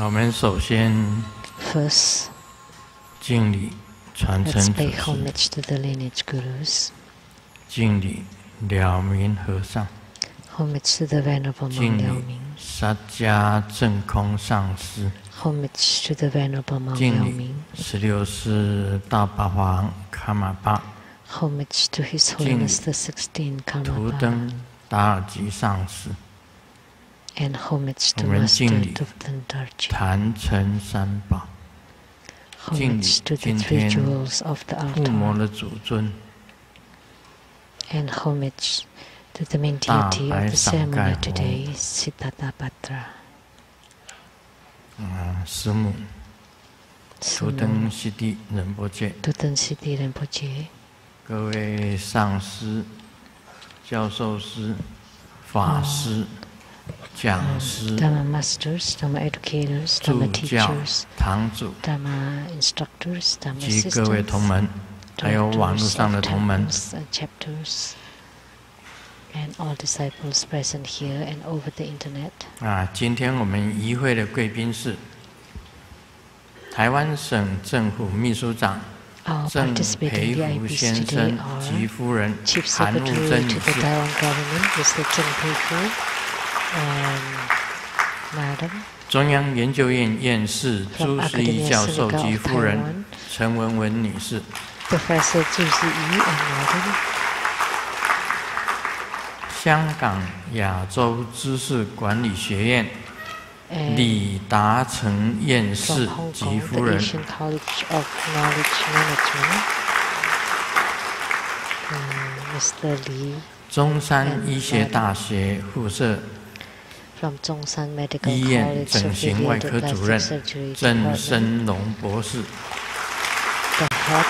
我们首先 First, 敬礼传 let's 承祖 pay 师， homage to the lineage gurus. 敬礼了明和尚， Homage to the Venerable 敬 Monk 礼 Liao Ming. 萨迦正空上师， Homage to the Venerable Monk 敬 Liao 礼Ming. 16世大法王卡玛巴， Homage to His 敬礼 Holiness the 16th 图 Karmapa. 登达尔吉上师， And homage 我 to 们 Master 敬礼 Tuftandarji. 坛城三宝，敬礼 Homage to the 今 three 天 jewels of the 护摩 altar. 的主尊 And homage to the main 大 deity 白 of the 赏 ceremony 盖 of 佛 today, Suttapatra. 师母图登西地仁波切， Tutan Siddhi Rinpoche. 各位上师、教授师、法师、讲师、 Dharma masters, Dharma educators, 助 Dharma 教 teachers, 堂主 Dharma instructors, Dharma 及各位 assistants, 同门，还有网络 directors 上的 of 同门， temples and chapters, and all disciples present here and over the internet. 今天我们仪会的贵宾是台湾省政府秘书长 Our 郑 participating 培福 VIPs 先 today 生 are 及夫人 Chief 韩木 Secretary 珍 to 女 the 士， Taiwan government, Mr. Zheng Peifu, and Madam 中央研究院院士 from 朱时义 Academia 教授 Sinica 及 of 夫人 Taiwan, 陈文文女士， Professor Zhu Ziyi and Madam, 香港亚洲知识管理学院 and 李达成院 from 士 Hong 及 Kong, 夫 the 人， Asian College of Knowledge Management, Mr. Li 中山医学大学附设 from Zhongshan Medical 医院 College 整 of 形外 Radiated 科主 Plastic 任 Surgery 郑 Department, 生龙博士， the head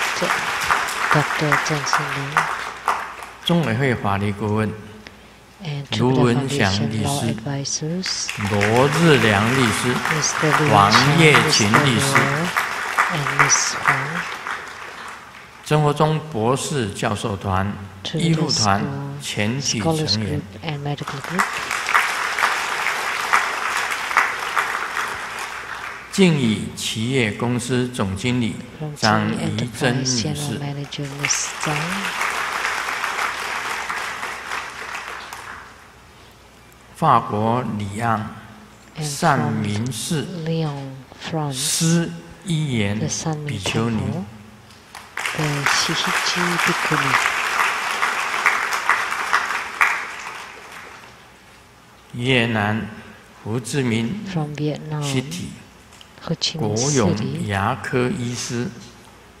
Dr. Zheng Shenlong, 中委会法律顾问 and 卢 Tribhuvan 文祥 Foundation 律 Law 师、 Advisors, 罗日良律师、 Mr. Liu 王 Chan, 叶群 Mr. 律师、 Luo, and Ms. Huang, 生活中博士教授团、 to 医 the 护团 school, 全体 Scholars 成员 Group,，and Medical Group. 敬以企业公司总经理 From 张 Chini 怡珍 Enterprise 女 General 士， Manager Ms. Zhang, 法国里昂 and 善 from 民寺 Lyon, France, 施一言 the San 比 Min 丘尼， Temple, the Shihichi Bhikkhuni, 越南胡志明 from Vietnam, City Ho Chi 国 Minh 勇 City, 牙科医师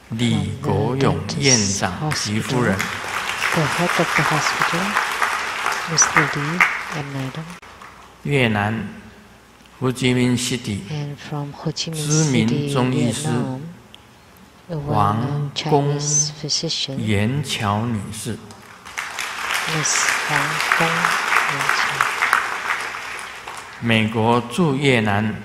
李国勇院长及夫人， the head of the hospital, Mr. Li and Madam, 越南胡志明 City and from Ho Chi Minh 知名 City, 中医师 Vietnam, a well-known 王公 Chinese physician, 严乔女士， Ms. Wang Gong, 美国驻越南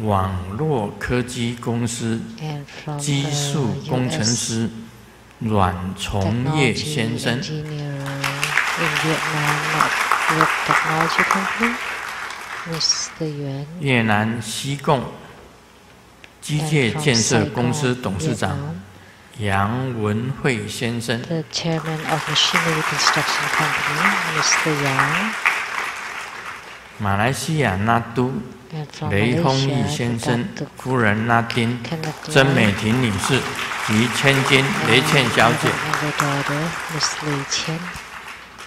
网络科技公司 and from 技术工程 US 师阮崇业 technology 先生， engineer in Vietnam Network Technology Company, Mr. Yuan, 越南西贡机 and 械 from 建设公司 Saigon, 董事长 Vietnam, 杨文慧先生， the chairman of Machinery Construction Company, Mr. Yang, 马来西亚纳都 and from 雷锋义 Malaysia, 先生 Dr. 夫人纳丁 Kenneth 曾 Lai, 美婷女士及千金雷倩小姐， and their daughter, Miss Lei Chen,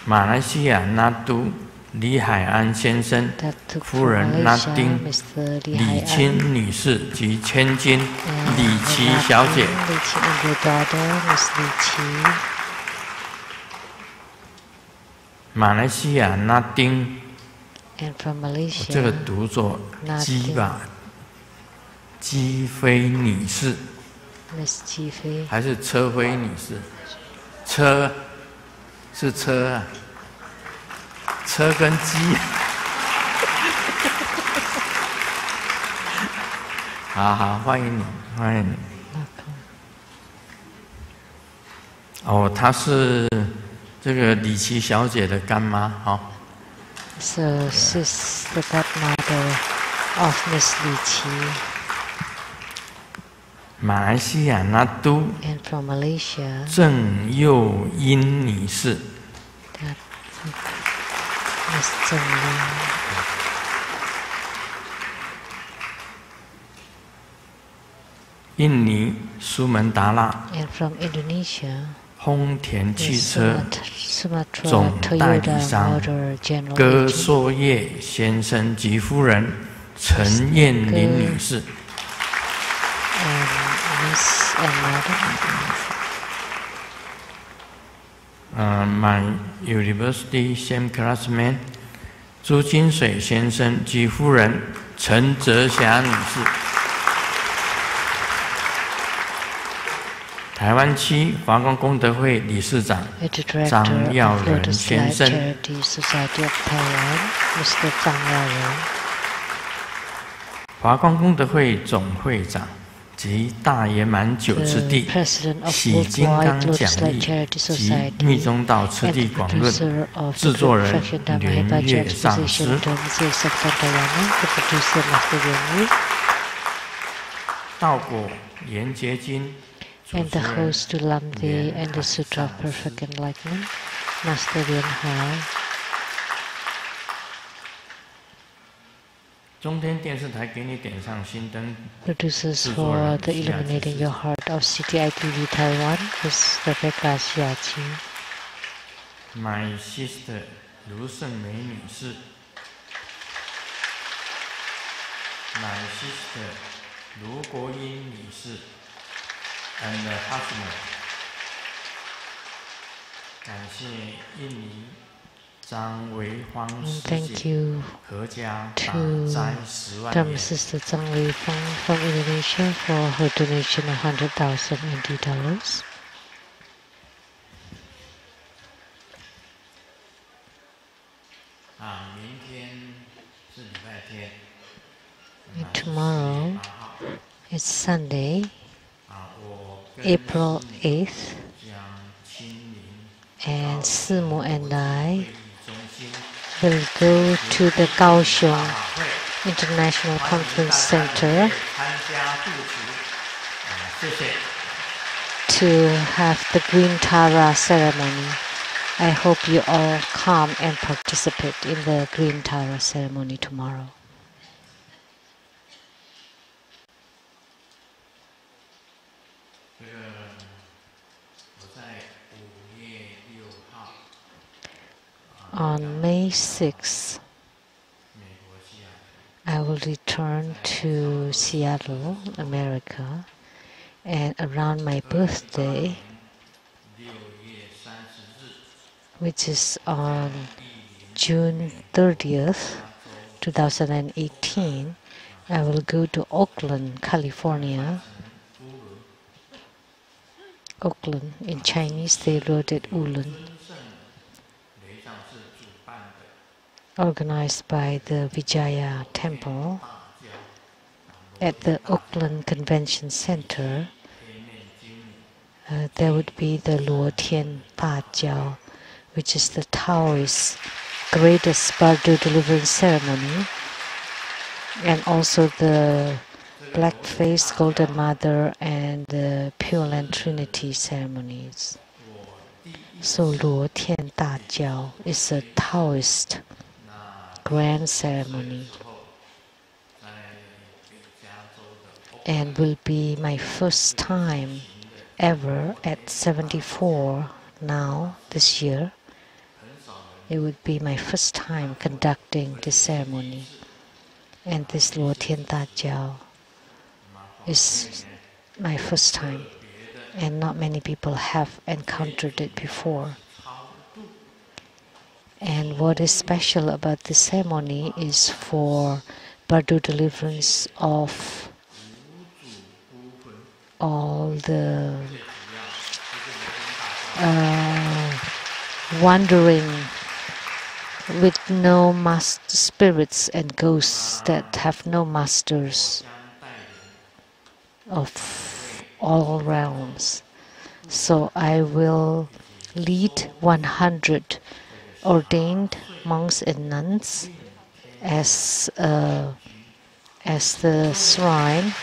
马来西亚纳都李海安先生 Dr. 夫人纳 Malaysia, 丁 Mr. Li 李 Hai 清女士及千金 and 李琦小姐， Li Qi and their daughter, Miss Li Qi, 马来西亚纳丁， and from 这个 Malaysia, 读作纳丁姬吧，姬飞女士 Miss Ji Fei, 还是车飞女士？车是车啊，车跟鸡。好好，欢迎你，欢迎你。哦，她是这个李琦小姐的干妈，好、so she's the godmother of Miss Li Qi. 马来西亚那都 And from Malaysia, 郑幼英女士。 that Miss Zheng Lin. 印尼苏门答腊 And from Indonesia, 丰田汽车 Sumatra 总代理 Toyota 商 Motor General 戈 Agent. 硕业先生及夫人陈燕玲女士。 And Miss and Madam. My university same classmate 朱金水先生及夫人陈泽霞女士。 台湾区华光功德会理事长 Director 张耀 of 仁 Lotus 先 Light 生， Charity Society of Taiwan, Mr. Zhang Yaoren. 华光功德会总会长及大圆满九次 The 第 President of 喜金刚 Worldwide 奖 Lotus Light 励 Charity 及 Society 密宗道次 and 第 the 广论 producer of 制 the 作人 Perfection Dhamma 莲 Hebaja 月上 Exposition 师。 Dhamma Sabdantayana, the producer Master Yuan 道果严结晶 and the host to Lamdre and the Sutra of Perfect Enlightenment, Master Yuan Hai. 中天电视台给你点上心灯， Producers 制作 for 人 the 西雅琪 Illuminating Your Heart of CTI TV Taiwan is Rebecca Xiaqi. My sister 卢胜美女士。 My sister 卢国英女士 and her husband。 感谢印尼张维芳 And 师 thank 姐 you 合家打 to 斋10万 Dhamma 元。 Sister Zhang Wei Feng from Indonesia for her donation of 100,000 NT dollars. 明天是礼拜天。 And tomorrow 8号 is Sunday, 我跟 April 8th, 将亲临 and Simu and I 会议中心 will go to the Kaohsiung 大会。 International 欢迎 Conference 大家 Center 参加祝福。谢谢。 to have the Green Tara ceremony. I hope you all come and participate in the Green Tara ceremony tomorrow. 这个我在5月6号 On May 6th, 美国西雅图 I will return to Seattle, America, and around my birthday, 6月30日 which is on June 30th, 2018, I will go to Oakland, California. Oakland, in Chinese they wrote it Ulan, 圣雷藏寺主办的 organized by the Vijaya Temple 大教 at the Oakland Convention Center. 黑面经母 There would be the Luo Tian Da Jiao, which is the Taoist greatest Bardo deliverance ceremony, and also the Black Face Golden Mother and the Pure Land Trinity ceremonies. So Luo Tian Da Jiao is a Taoist grand ceremony 在北加州的 and will be my first time ever at 74 now this year. It would be my first time conducting this ceremony. And this Luo Tian Da Jiao is my first time, and not many people have encountered it before. And what is special about this ceremony is for Bardo deliverance of all the wandering with no master spirits and ghosts that have no masters of all realms. So I will lead 100 ordained monks and nuns as a as the shrine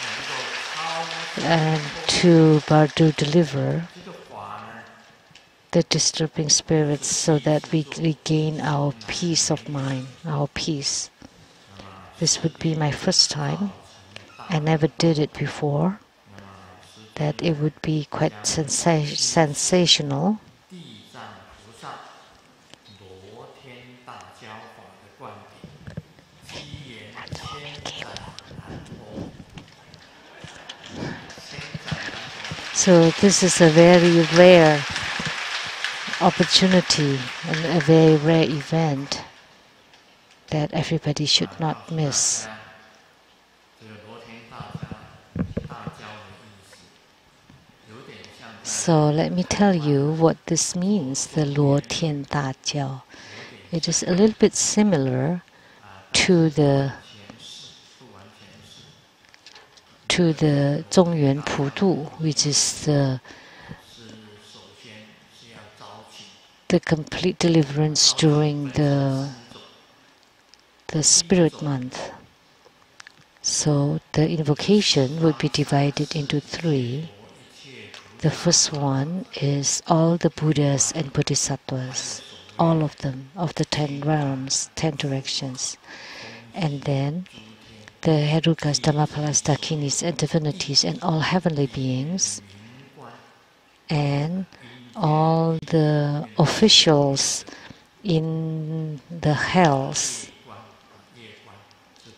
and to Bardo deliver the disturbing spirits so that we regain our peace of mind, our peace. This would be my first time. I never did it before. That it would be quite sensational. So this is a very rare opportunity and a very rare event that everybody should not miss. So let me tell you what this means, the Luo Tian Da Jiao. It is a little bit similar to the Zhongyuan Pudu, which is the complete deliverance during the spirit month. So the invocation would be divided into 3. The first one is all the Buddhas and Bodhisattvas, all of them, of the 10 realms, 10 directions. And then the Herukas, Dhammapalas, Dakinis, and divinities, and all heavenly beings, and all the officials in the hells.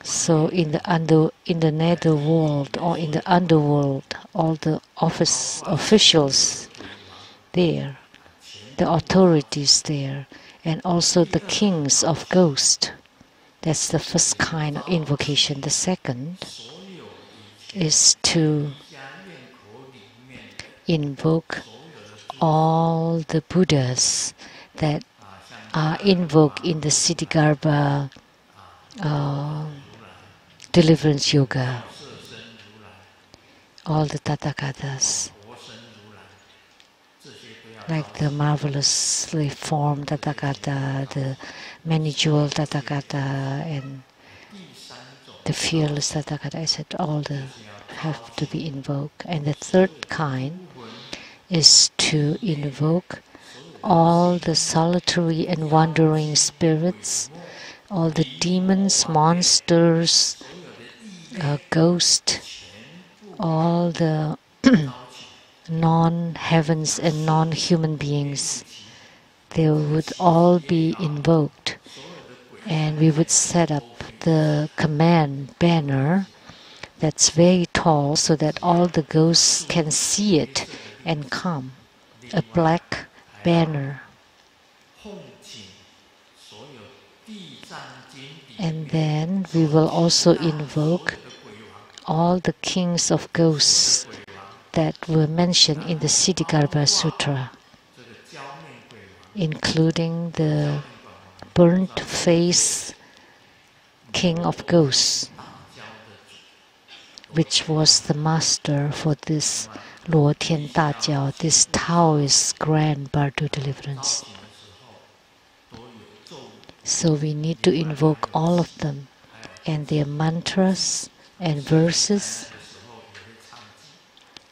So in the netherworld or in the underworld, all the officials there, the authorities there, and also the kings of ghosts. That's the first kind of invocation. The second is to invoke all the Buddhas that are invoked in the Siddhigarbha deliverance yoga, all the Tathagatas, like the marvelously formed Tathagata, the many-jeweled Tathagata, and the fearless Tathagata, etc. All the have to be invoked. And the third kind is to invoke all the solitary and wandering spirits, all the demons, monsters, ghosts, all the non-heavens and non-human beings. They would all be invoked, and we would set up the command banner that's very tall so that all the ghosts can see it and come. A black banner. And then we will also invoke all the kings of ghosts that were mentioned in the Siddhigarbha Sutra, including the burnt face king of ghosts, which was the master for this Luo Tian Da Jiao, this Taoist grand Bardo deliverance. So we need to invoke all of them and their mantras and verses.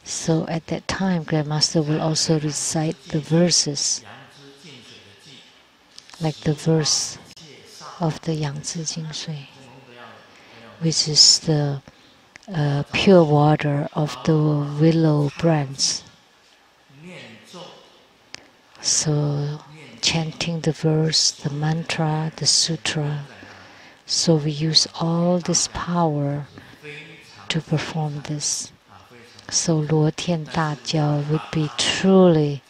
So at that time, Grandmaster will also recite the verses, like the verse of the Yangzi Jing Shui, which is the pure water of the willow branch. So chanting the verse, the mantra, the sutra. So we use all this power to perform this. So Luo Tian Da Jiao would be truly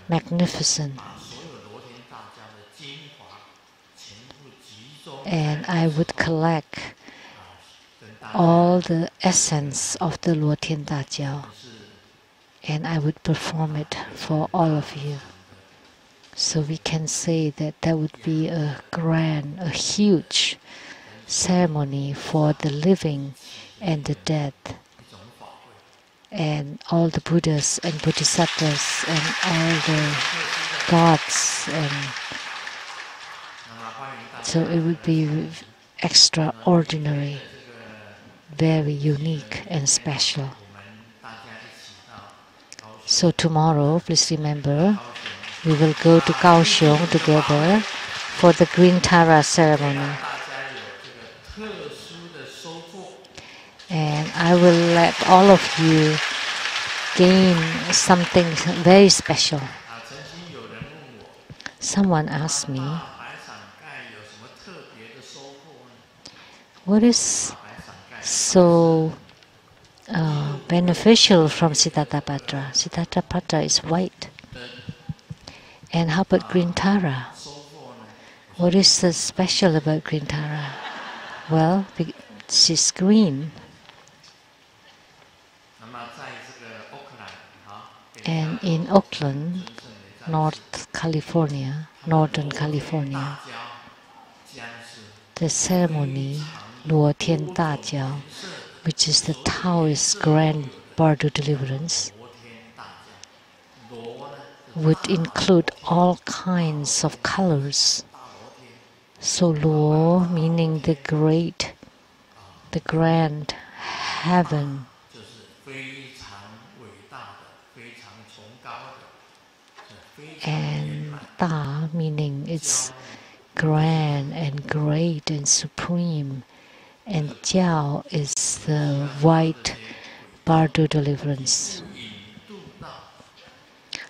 magnificent. And I would collect all the essence of the Luo Tian Da Jiao, and I would perform it for all of you. So we can say that that would be a grand, a huge ceremony for the living and the dead, and all the Buddhas and Bodhisattvas and all the gods, and so it would be extraordinary. very unique and special. So tomorrow, please remember, we will go to Kaohsiung together for the Green Tara ceremony. And I will let all of you gain something very special. Someone asked me, what is so beneficial from Suttapatra? Suttapatra is white. And how about Green Tara? What is so special about Green Tara? Well, she's green. And in Oakland, Northern California, the ceremony, Luo Tian Da Jiao, which is the Taoist grand Bardo deliverance, would include all kinds of colors. So Luo meaning the great, the grand heaven. And Da meaning it's grand and great and supreme. And Jiao is the white Bardo deliverance.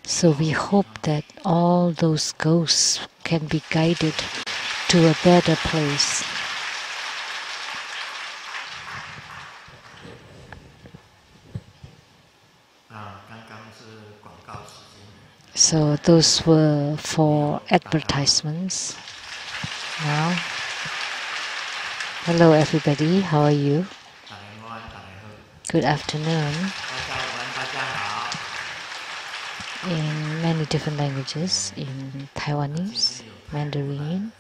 So we hope that all those ghosts can be guided to a better place. So those were for advertisements. Now, hello everybody, how are you? Good afternoon. In many different languages, in Taiwanese, Mandarin,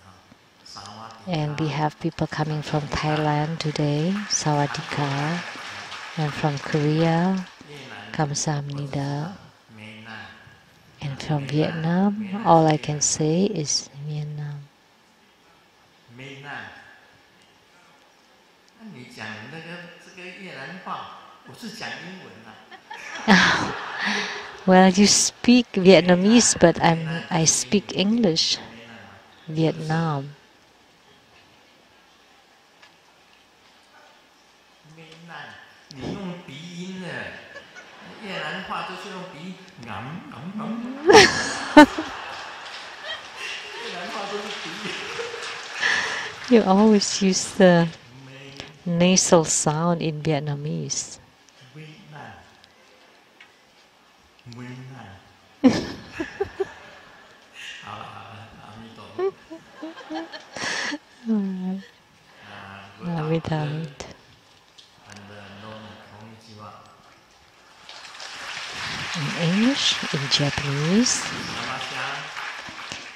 and we have people coming from Thailand today, Sawadika, and from Korea, Kamsahamnida, and from Vietnam. All I can say is Vietnam. Well, you speak Vietnamese, but I speak English. Vietnam. You always use the nasal sound in Vietnamese. In English, in Japanese,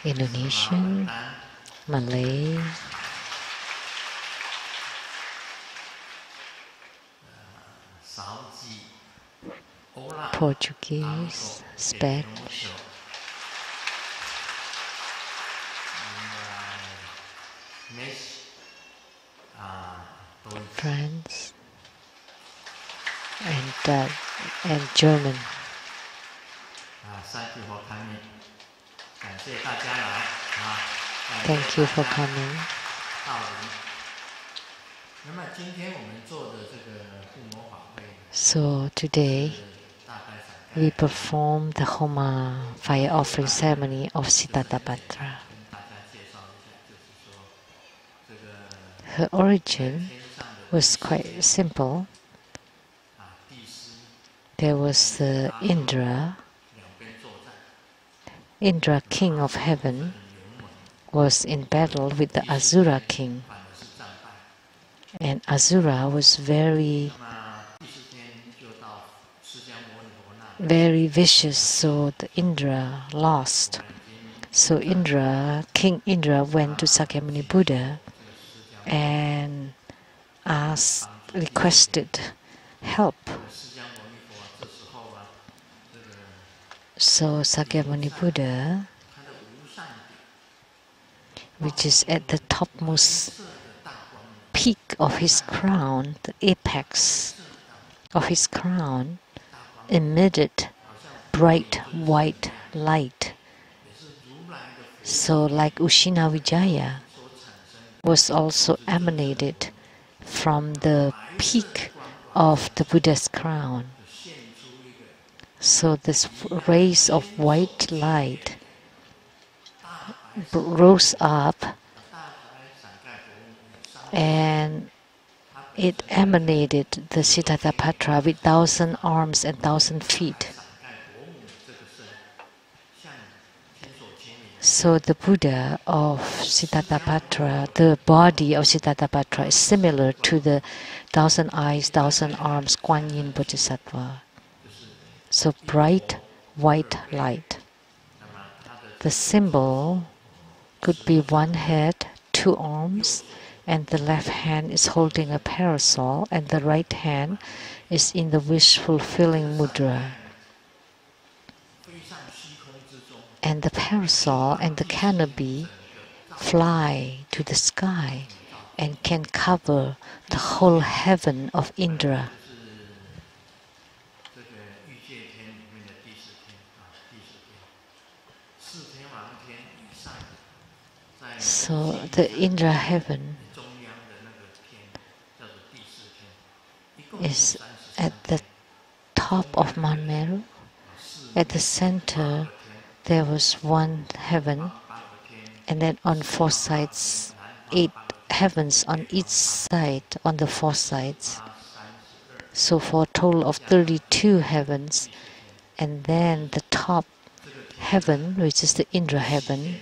Indonesian, Malay, Portuguese, Spanish, French, and German. Thank you for coming. So today we perform the Homa fire offering ceremony of Suttapatra. Her origin was quite simple. There was the Indra, king of heaven, was in battle with the Asura king. And Asura was very vicious, so the Indra lost. So King Indra went to Sakyamuni Buddha and requested help. So Sakyamuni Buddha, which is at the topmost peak of his crown, the apex of his crown, emitted bright white light. So like Ushina Vijaya was also emanated from the peak of the Buddha's crown. So this rays of white light rose up and it emanated the Suttapatra with 1,000 arms and 1,000 feet. So the Buddha of Suttapatra, the body of Suttapatra is similar to the 1,000 eyes, 1,000 arms Kuan Yin Bodhisattva. So bright white light. The symbol could be one head, 2 arms, and the left hand is holding a parasol, and the right hand is in the wish-fulfilling mudra. And the parasol and the canopy fly to the sky and can cover the whole heaven of Indra. So the Indra heaven is at the top of Mount Meru. At the center there was one heaven, and then on 4 sides, 8 heavens on each side, on the 4 sides. So for a total of 32 heavens, and then the top heaven, which is the Indra heaven,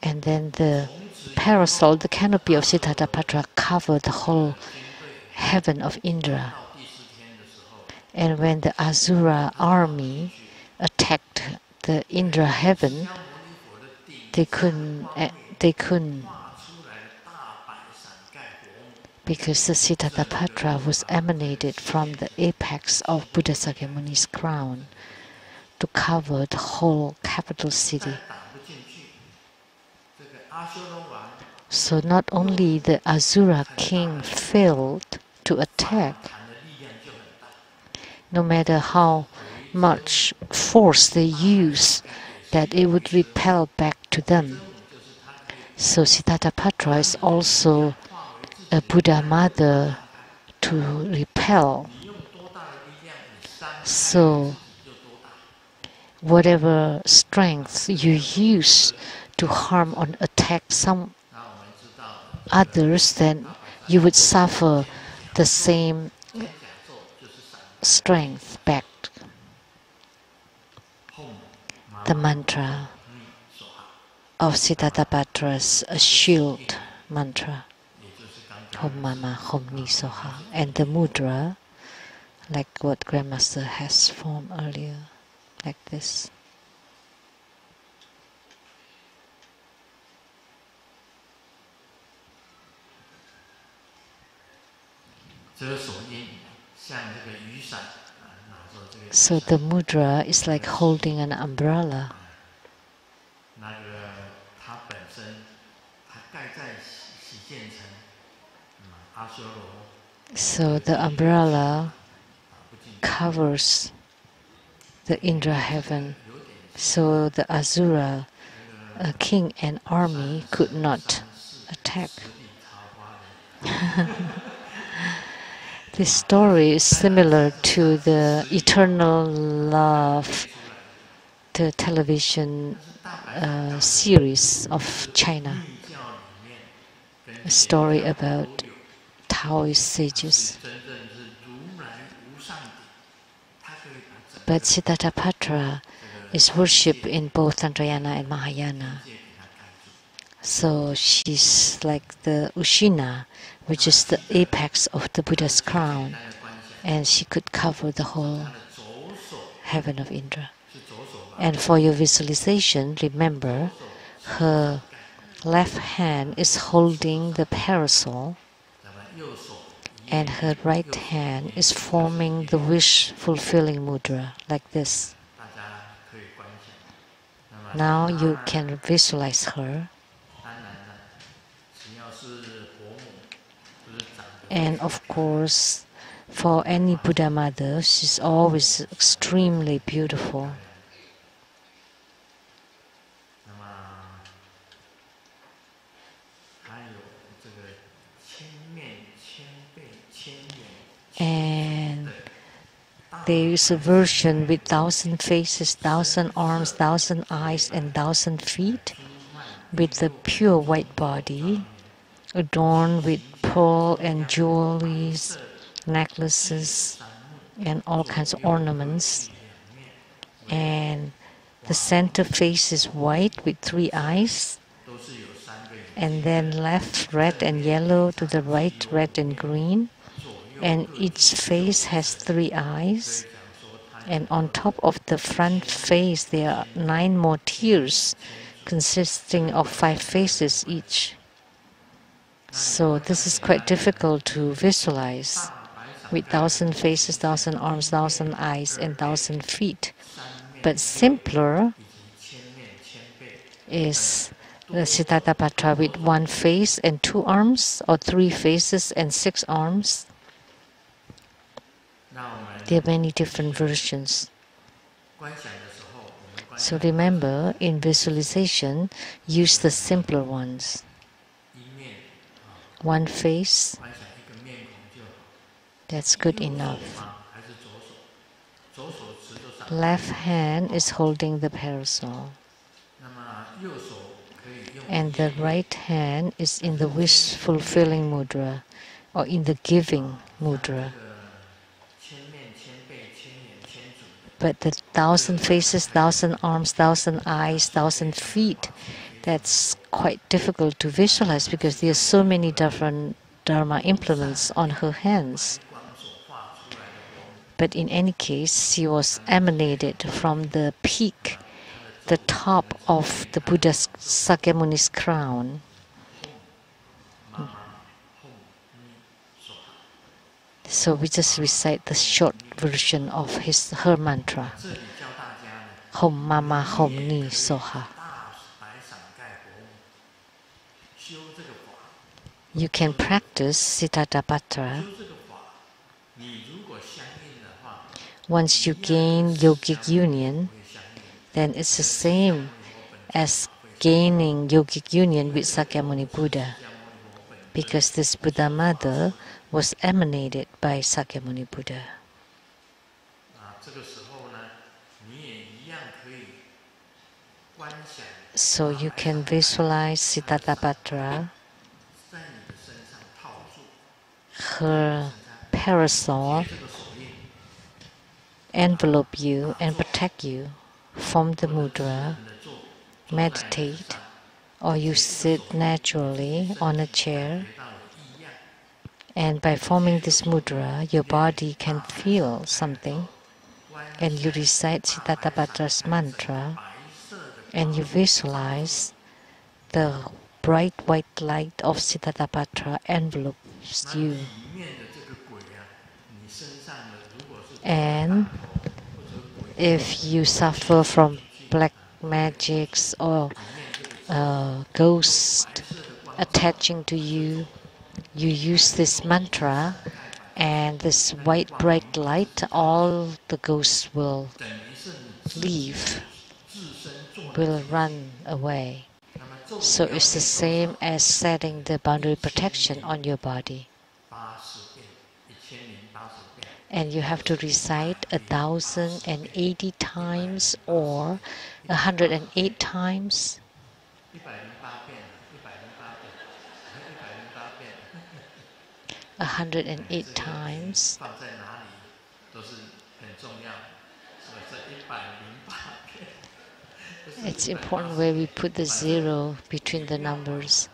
and then the parasol, the canopy of Suttapatra covered the whole heaven of Indra. And when the Asura army attacked the Indra heaven, they couldn't because the Suttapatra was emanated from the apex of Buddha Sakyamuni's crown to cover the whole capital city. So not only the Asura king failed to attack, no matter how much force they use, that it would repel back to them. So Suttapatra is also a Buddha mother to repel. So whatever strength you use to harm or attack some others, then you would suffer the same strength back. The mantra of Suttapatra's a shield mantra, Hom Mama Hom Ni Soha, and the mudra, like what Grandmaster has formed earlier, like this. So the mudra is like holding an umbrella. So the umbrella covers the Indra heaven, so the Asura king and army could not attack. This story is similar to the Eternal Love, the television series of China, a story about Taoist sages. But Suttapatra is worshipped in both Tantrayana and Mahayana. So she's like the Ushina, which is the apex of the Buddha's crown, and she could cover the whole heaven of Indra. And for your visualization, remember, her left hand is holding the parasol, and her right hand is forming the wish-fulfilling mudra, like this. Now you can visualize her. And of course, for any Buddha mother, she's always extremely beautiful. And there is a version with 1,000 faces, 1,000 arms, 1,000 eyes, and 1,000 feet, with the pure white body, adorned with pearl and jewelries, necklaces, and all kinds of ornaments. And the center face is white with 3 eyes, and then left red and yellow, to the right red and green, and each face has 3 eyes. And on top of the front face there are 9 more tiers consisting of 5 faces each. So this is quite difficult to visualize, with 1,000 faces, 1,000 arms, 1,000 eyes, and 1,000 feet. But simpler is the Suttapatra with 1 face and 2 arms, or 3 faces and 6 arms. There are many different versions. So remember, in visualization, use the simpler ones. 1 face, that's good enough. Left hand is holding the parasol, and the right hand is in the wish-fulfilling mudra, or in the giving mudra. But the 1,000 faces, 1,000 arms, 1,000 eyes, 1,000 feet, that's quite difficult to visualize because there are so many different Dharma implements on her hands. But in any case, she was emanated from the peak, the top of the Buddha's Sakyamuni's crown. So we just recite the short version of her mantra. Hom Mama Hom Ni Soha. You can practice Suttapatra. Once you gain yogic union, then it's the same as gaining yogic union with Sakyamuni Buddha, because this Buddha mother was emanated by Sakyamuni Buddha. So you can visualize Suttapatra, her parasol envelope you and protect you from the mudra. Meditate, or you sit naturally on a chair, and by forming this mudra, your body can feel something, and you recite Suttapatra's mantra, and you visualize the bright white light of Suttapatra envelopes you. And if you suffer from black magics or ghosts attaching to you, you use this mantra, and this white bright light, all the ghosts will leave, will run away. So it's the same as setting the boundary protection on your body. And you have to recite 1,080 times or 108 times. 108 times. It's important where we put the 0 between the numbers.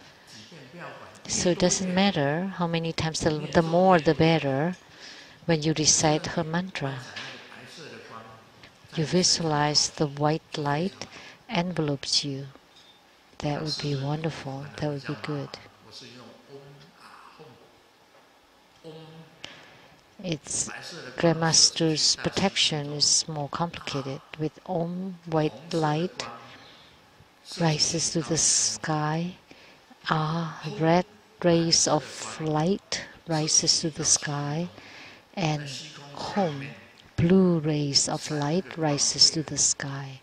So it doesn't matter how many times, the more the better. When you recite her mantra, you visualize the white light envelopes you. That would be wonderful. That would be good. It's Grandmaster's protection is more complicated with Om white light rises to the sky. Red rays of light rises to the sky, and home, blue rays of light rises to the sky.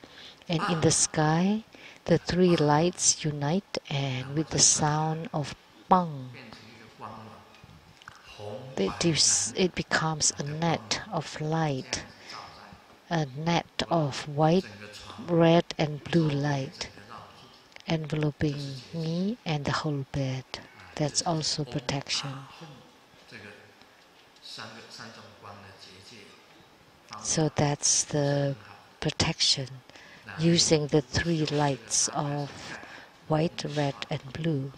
And in the sky, the three lights unite, and with the sound of bang, it becomes a net of light, a net of white, red, and blue light, enveloping me and the whole bed. That's also protection. So that's the protection, using the three lights of white, red, and blue.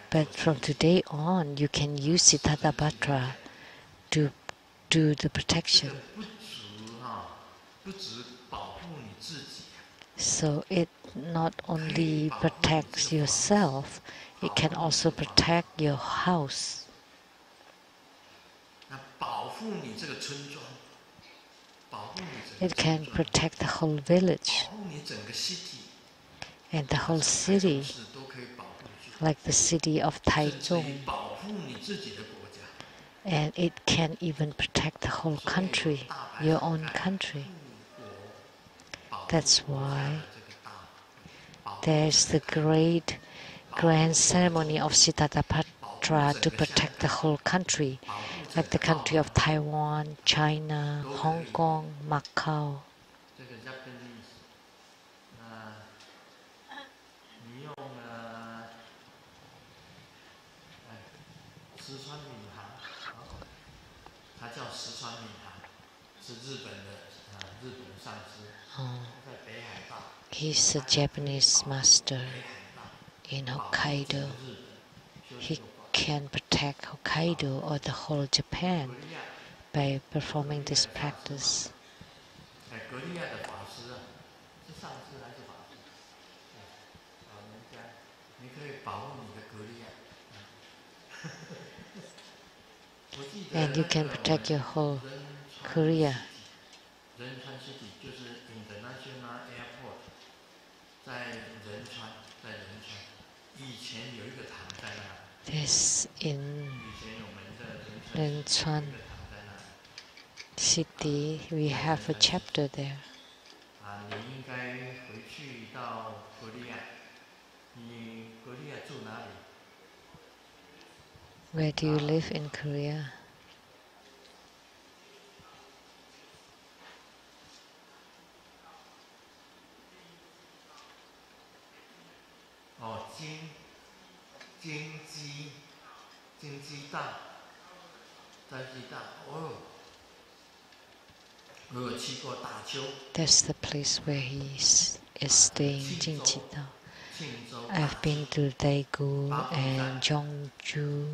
But from today on, you can use Suttapatra to do the protection. So it not only protects yourself, it can also protect your house. It can protect the whole village and the whole city, like the city of Taichung. And it can even protect the whole country, your own country. That's why there's the great grand ceremony of Suttapatra to protect the whole country, like the country of Taiwan, China, Hong Kong, Macau. He's a Japanese master in Hokkaido. He can protect Hokkaido or the whole Japan by performing this practice. And you can protect your whole Korea. This in Renchuan city, we have a chapter there. Where do you live in Korea? That's the place where he is staying, Jingjidao. I've been to Daegu and Jeongju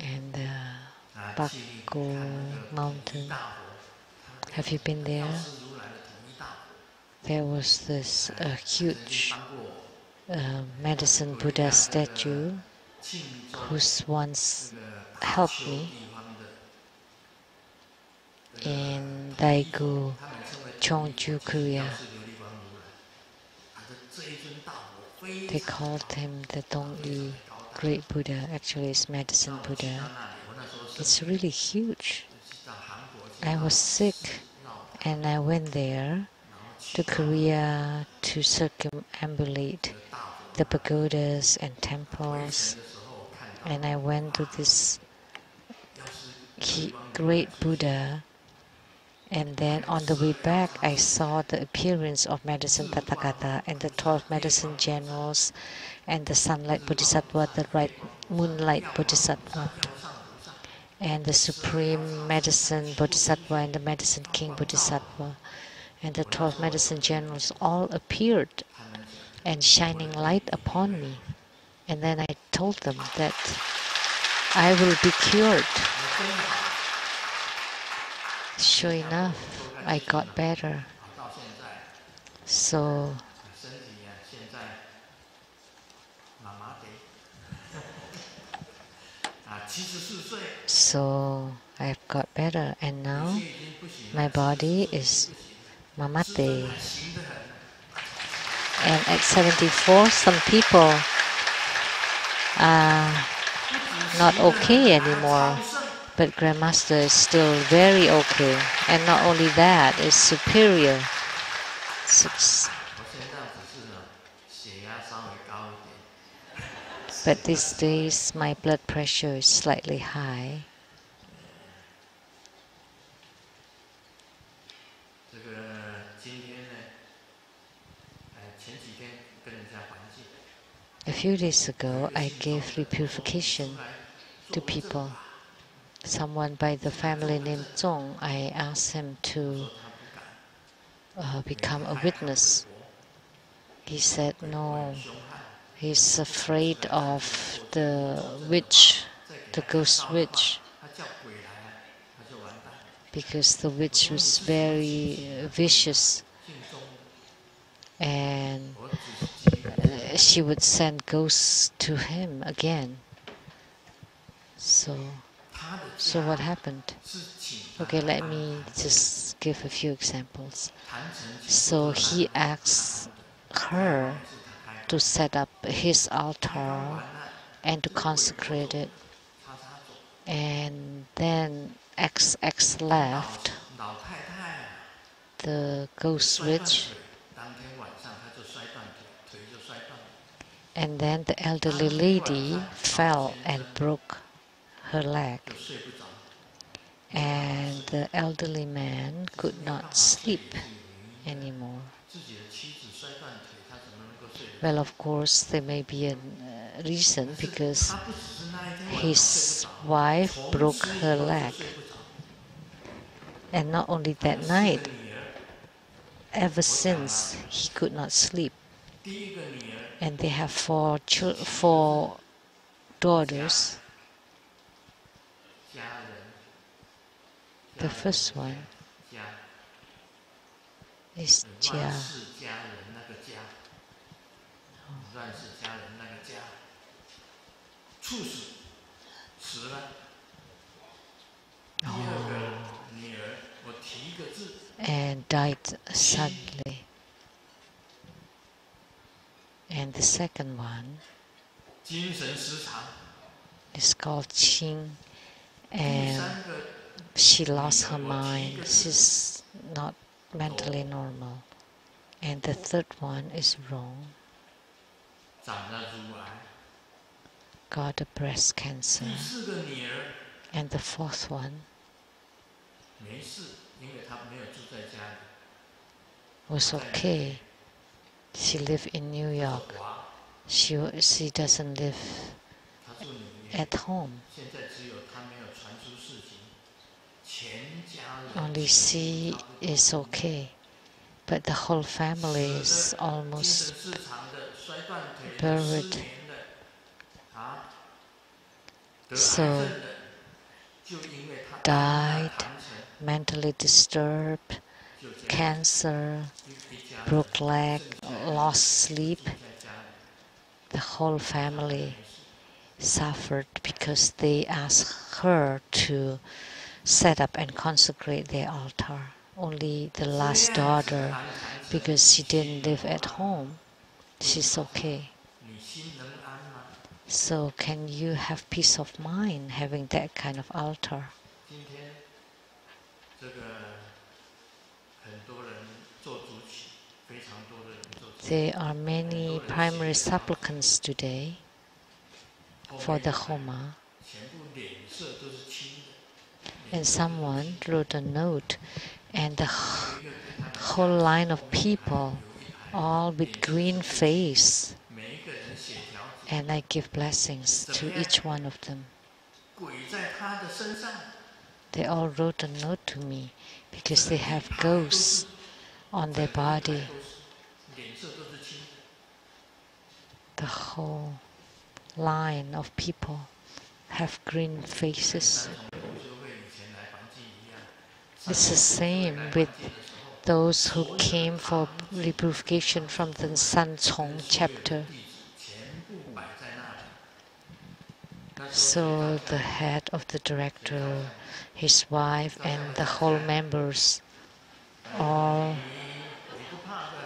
and the Bakgo mountain. Have you been there? There was this huge medicine Buddha statue who's once helped me in Daegu, Jeongju, Korea. They called him the Dongyi Great Buddha. Actually, it's Medicine Buddha. It's really huge. I was sick and I went there to Korea to circumambulate the pagodas and temples. And I went to this great Buddha. And then on the way back, I saw the appearance of Medicine Tathagata and the 12 medicine generals and the sunlight bodhisattva, the right moonlight bodhisattva, and the supreme medicine bodhisattva and the medicine king bodhisattva. And the 12 medicine generals all appeared and shining light upon me. And then I told them that I will be cured. Sure enough, I got better. So I've got better, and now my body is mamate. And at 74, some people are not okay anymore, but Grandmaster is still very okay. And not only that, is superior. But these days, my blood pressure is slightly high. A few days ago, I gave repurification to people. Someone by the family name Zong, I asked him to become a witness. He said no, he's afraid of the witch, the ghost witch, because the witch was very vicious, and she would send ghosts to him again. So what happened? Okay, let me just give a few examples. So he asked her to set up his altar and to consecrate it. And then XX left, the ghost witch, and then the elderly lady fell and broke her leg. And the elderly man could not sleep anymore. Well, of course, there may be a reason, because his wife broke her leg. And not only that night, ever since he could not sleep. And they have four daughters. The first one is Jia. And died suddenly. And the second one is called Qing, and she lost her mind. She's not mentally normal. And the third one is wrong. Got a breast cancer. And the fourth one was okay. She lived in New York. She doesn't live at home. Only she is okay, but the whole family is almost buried. So, died, mentally disturbed, cancer, broke leg, lost sleep. The whole family suffered because they asked her to set up and consecrate their altar. Only the last daughter, because she didn't live at home, she's okay. So can you have peace of mind having that kind of altar? There are many primary supplicants today for the Homa. And someone wrote a note, and the whole line of people, all with green face, and I give blessings to each one of them. They all wrote a note to me because they have ghosts on their body. The whole line of people have green faces. It's the same with those who came for repurification from the San Cong chapter. So the head of the director, his wife, and the whole members all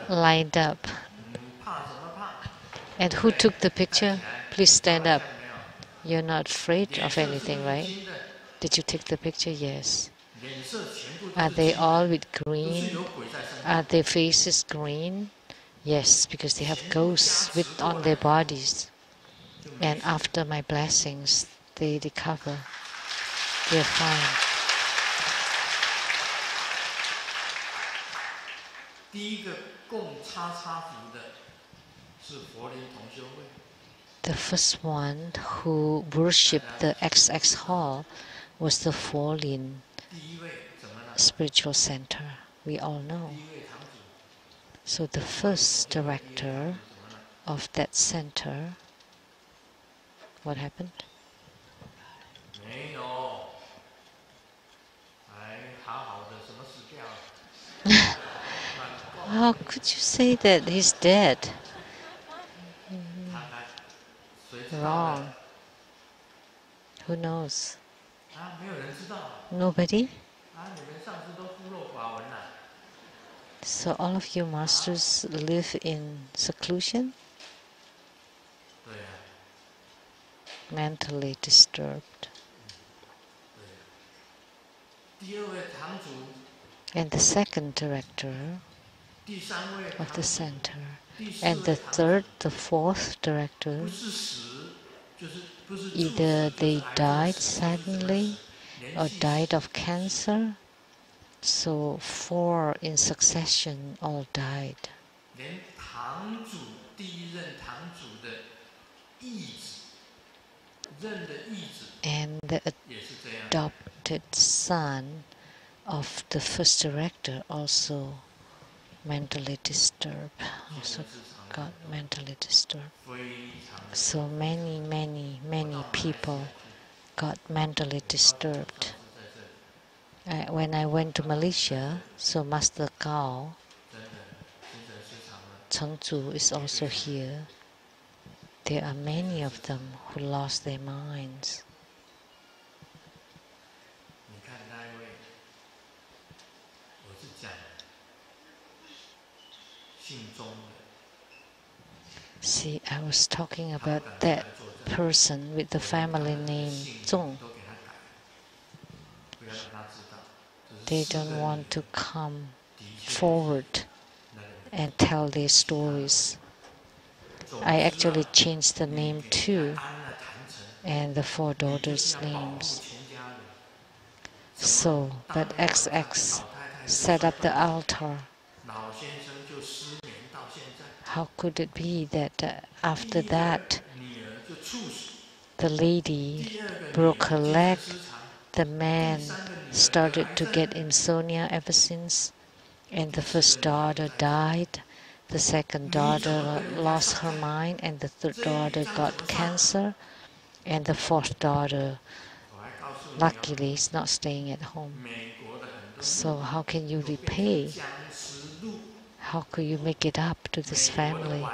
lined up. And who took the picture? Please stand up. You're not afraid of anything, right? Did you take the picture? Yes. Are they all with green? Are their faces green? Yes, because they have ghosts on their bodies. And after my blessings, they recover. They're fine. The first one who worshipped the XX Hall was the Fallen Spiritual Center. We all know. So the first director of that center, what happened? How could you say that he's dead? Wrong. Who knows? Nobody? So all of you masters live in seclusion? Mentally disturbed. And the second director of the center, and the third, the fourth director, either they died suddenly or died of cancer. So 4 in succession all died. And the adopted son of the first director also mentally disturbed, also got mentally disturbed. So many people got mentally disturbed. When I went to Malaysia, so Master Gao, Cheng Zu is also here. There are many of them who lost their minds. See, I was talking about that person with the family name Zong. They don't want to come forward and tell their stories. I actually changed the name too, and the 4 daughters' names. So, but XX set up the altar. How could it be that after that the lady broke her leg, the man started to get insomnia ever since, and the first daughter died, the second daughter lost her mind, and the third daughter got cancer, and the fourth daughter luckily is not staying at home. So how can you repay? How could you make it up to this family?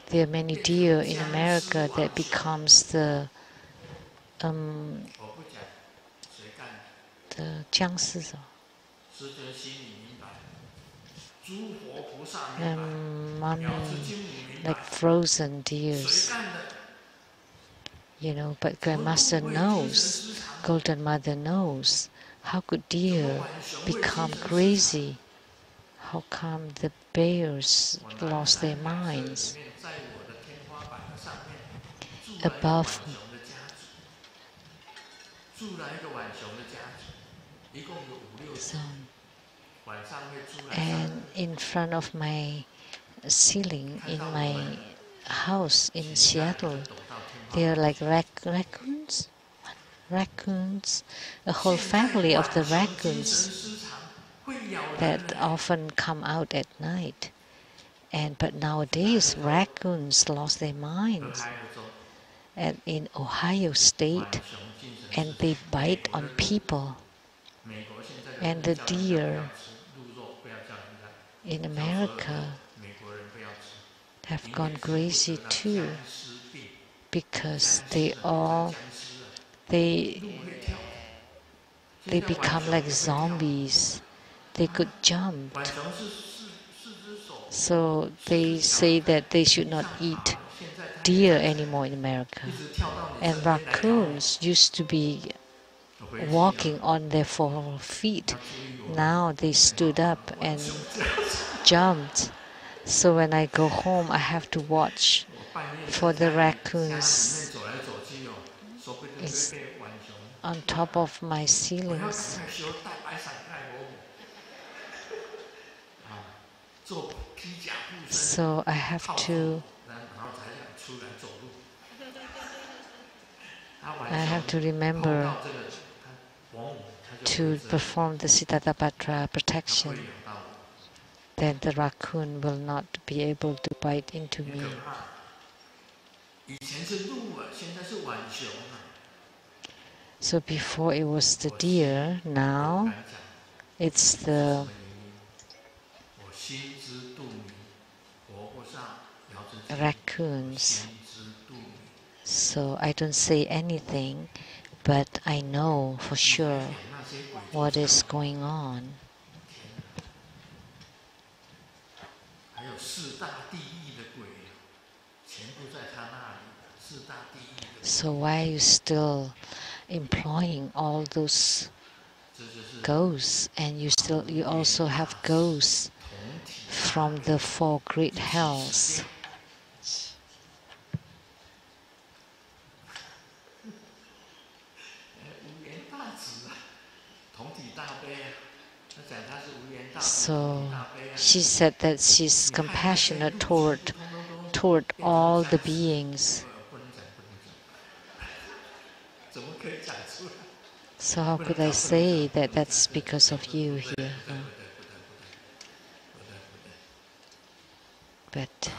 There are many deer in America that becomes the 僵尸者, like frozen deers. You know, but Grandmaster knows, Golden Mother knows, how could deer become crazy? How come the bears lost their minds? Above, so, and in front of my ceiling in my house in Seattle, they are like raccoons, a whole family of the raccoons that often come out at night. But nowadays raccoons lost their minds in Ohio State, and they bite on people. And the deer in America have gone crazy too. because they become like zombies. They could jump. So they say that they should not eat deer anymore in America. And raccoons used to be walking on their 4 feet. Now they stood up and jumped. So when I go home, I have to watch for the raccoons. It's on top of my ceilings. So I have to remember to perform the Suttapatra protection. Then the raccoon will not be able to bite into me. So before it was the deer, now it's the raccoons. So I don't say anything, but I know for sure what is going on. So why are you still employing all those ghosts? And you also have ghosts from the 4 great hells. So she said that she's compassionate toward all the beings. So how could I say that that's because of you here? No? But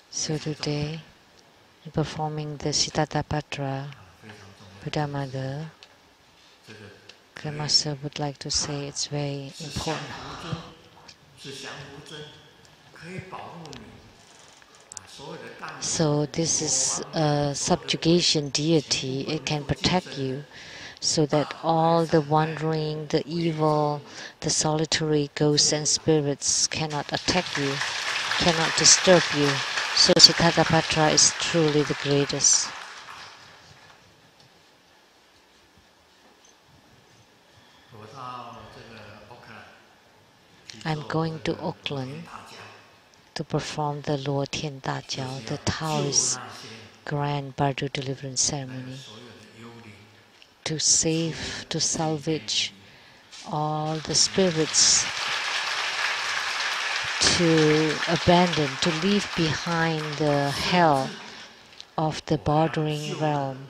so today, performing the Suttapatra, Buddha Mother, Grandmaster would like to say it's very important. So this is a subjugation deity. It can protect you so that all the wandering, the evil, the solitary ghosts and spirits cannot attack you, cannot disturb you. So Suttapatra is truly the greatest. I'm going to Auckland to perform the Luo Tian Da Jiao, the Taoist Grand Bardo Deliverance Ceremony, to salvage all the spirits, to abandon, to leave behind the hell of the bordering realm.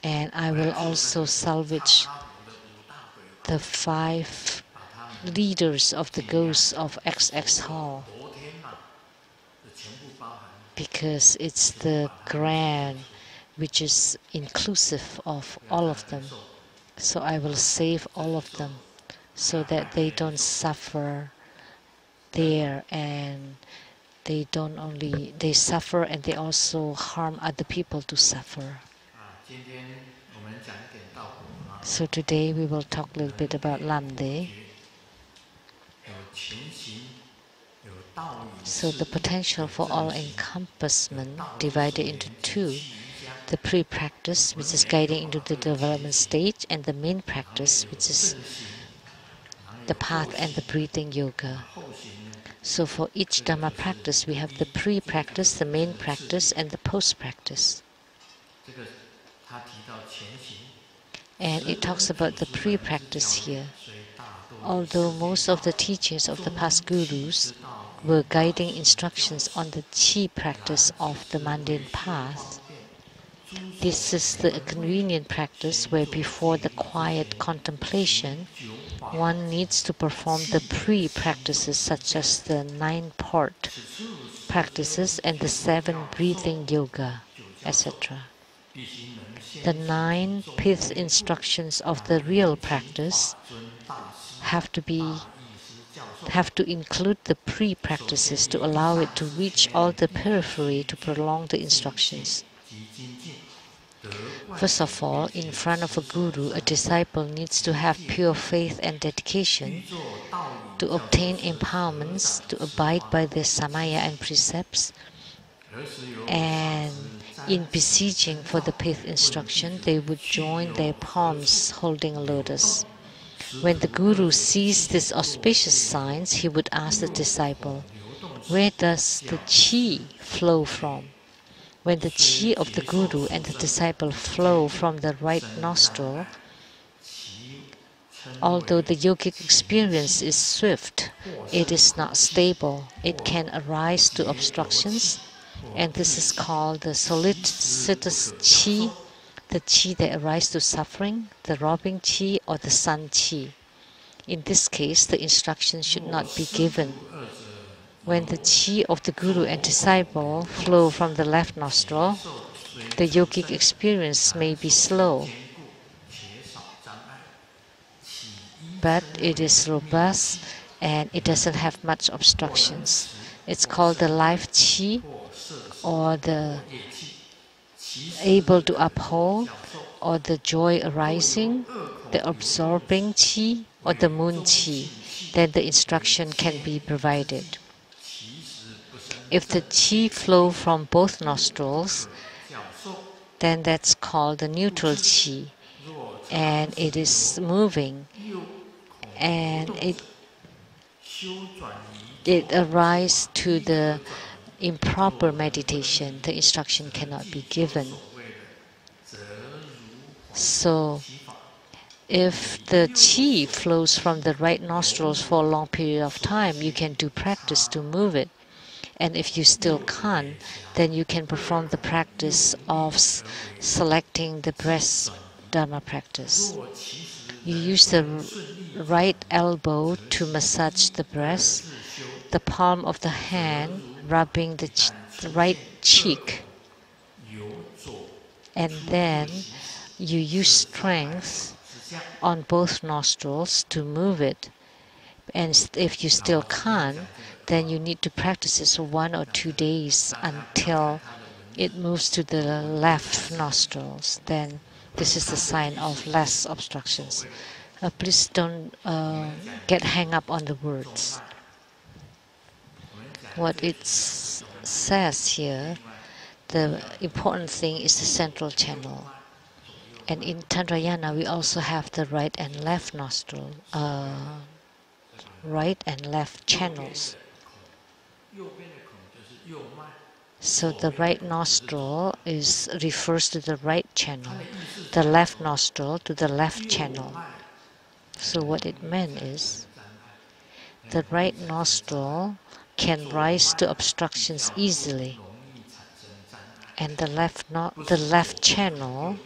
And I will also salvage the 5 leaders of the ghosts of XX Hall, because it's the grand which is inclusive of all of them. So I will save all of them so that they don't suffer there, and they suffer and they also harm other people to suffer. So today we will talk a little bit about Lamdre. So the potential for all-encompassment divided into 2. The pre-practice, which is guiding into the development stage, and the main practice, which is the path and the breathing yoga. So for each Dhamma practice, we have the pre-practice, the main practice, and the post-practice. And it talks about the pre-practice here. Although most of the teachings of the past gurus were guiding instructions on the chi practice of the mundane path, this is the convenient practice where before the quiet contemplation, one needs to perform the pre-practices such as the 9 part practices and the 7 breathing yoga, etc. The 9 pith instructions of the real practice have to include the pre-practices to allow it to reach all the periphery to prolong the instructions. First of all, in front of a guru, a disciple needs to have pure faith and dedication to obtain empowerments, to abide by the samaya and precepts, and in beseeching for the pith instruction, they would join their palms holding a lotus. When the guru sees these auspicious signs, he would ask the disciple, "Where does the chi flow from?" When the chi of the guru and the disciple flow from the right nostril, although the yogic experience is swift, it is not stable. It can arise to obstructions, and this is called the solicitous chi, the chi that arises to suffering, the robbing chi, or the sun chi. In this case, the instruction should not be given. When the chi of the guru and disciple flow from the left nostril, the yogic experience may be slow, but it is robust and it doesn't have much obstructions. It's called the life chi, or the able to uphold, or the joy arising, the absorbing chi, or the moon chi. Then the instruction can be provided. If the chi flow from both nostrils, then that's called the neutral chi, and it is moving, and it arises to the improper meditation. The instruction cannot be given. So, if the chi flows from the right nostrils for a long period of time, you can do practice to move it. And if you still can't, then you can perform the practice of selecting the breast dharma practice. You use the right elbow to massage the breast, the palm of the hand rubbing the right cheek, and then you use strength on both nostrils to move it. And if you still can't, then you need to practice this for 1 or 2 days until it moves to the left nostrils. Then this is the sign of less obstructions. Please don't get hung up on the words. What it says here, the important thing is the central channel. And in Tantrayana, we also have the right and left nostril, right and left channels. So the right nostril refers to the right channel, the left nostril to the left channel. So what it meant is, the right nostril can rise to obstructions easily, and the left channel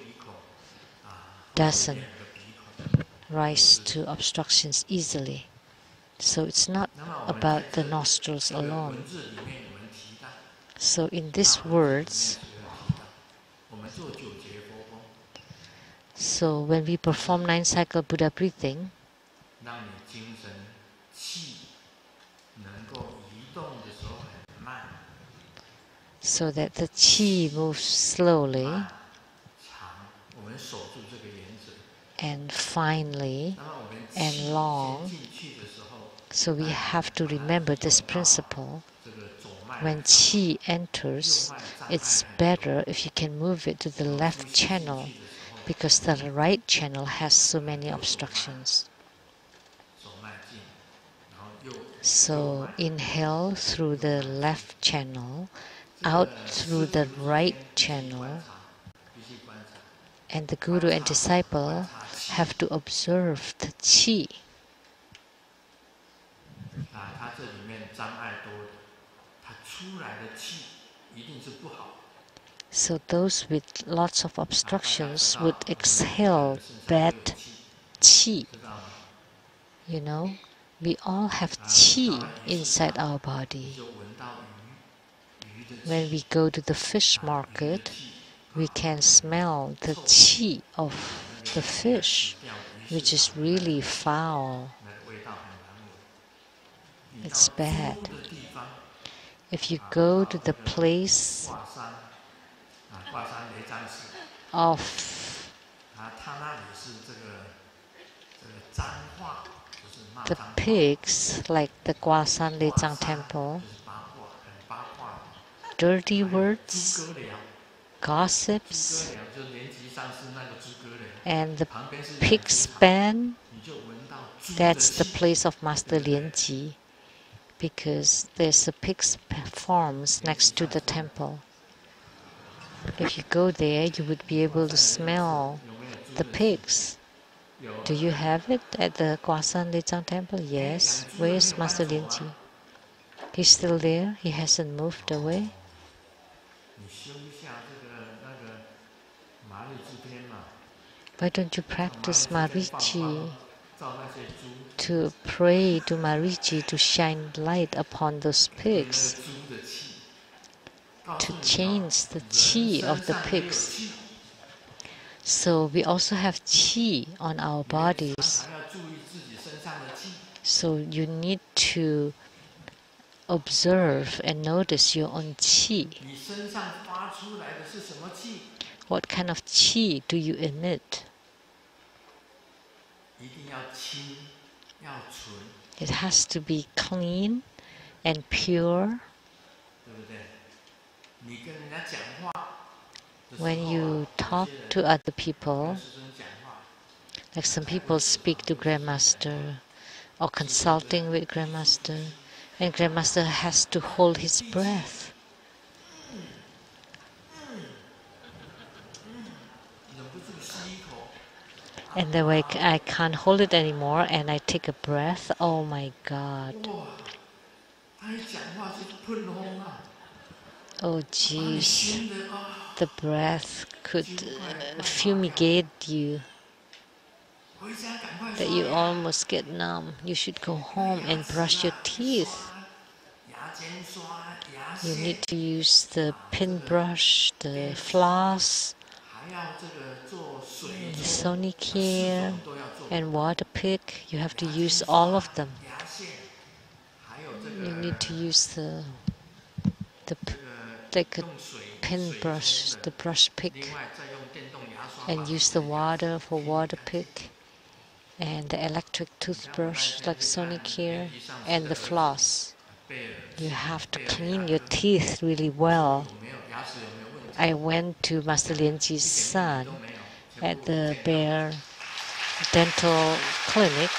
doesn't rise to obstructions easily. So it's not about the nostrils alone. So in these words, so when we perform 9-cycle Buddha breathing, so that the chi moves slowly and finely and long. So we have to remember this principle. When chi enters, it's better if you can move it to the left channel, because the right channel has so many obstructions. So inhale through the left channel, out through the right channel, and the guru and disciple have to observe the chi. So those with lots of obstructions would exhale bad chi. You know, we all have chi inside our body. When we go to the fish market, we can smell the qi of the fish, which is really foul. It's bad. If you go to the place of the pigs, like the Guashan Lezang temple, dirty words, gossips, and the pig's pen, that's the place of Master Lianji, because there's a pig's farms next to the temple. If you go there, you would be able to smell the pigs. Do you have it at the Guashan Lezang temple? Yes. Where is Master Lianji? He's still there? He hasn't moved away? Why don't you practice Marichi to pray to Marichi to shine light upon those pigs, to change the qi of the pigs? So we also have qi on our bodies. So you need to observe and notice your own qi. What kind of qi do you emit? It has to be clean and pure. When you talk to other people, like some people speak to Grandmaster or consulting with Grandmaster, and Grandmaster has to hold his breath. And then I can't hold it anymore and I take a breath. Oh my God. Oh jeez. The breath could fumigate you, that you almost get numb. You should go home and brush your teeth. You need to use the pin brush, the floss, the sonicare, and water pick. You have to use all of them. You need to use the like a pin brush, the brush pick, and use the water for water pick, and the electric toothbrush like sonicare, and the floss. You have to clean your teeth really well. I went to Master Lianji's son at the Bear Dental Clinic.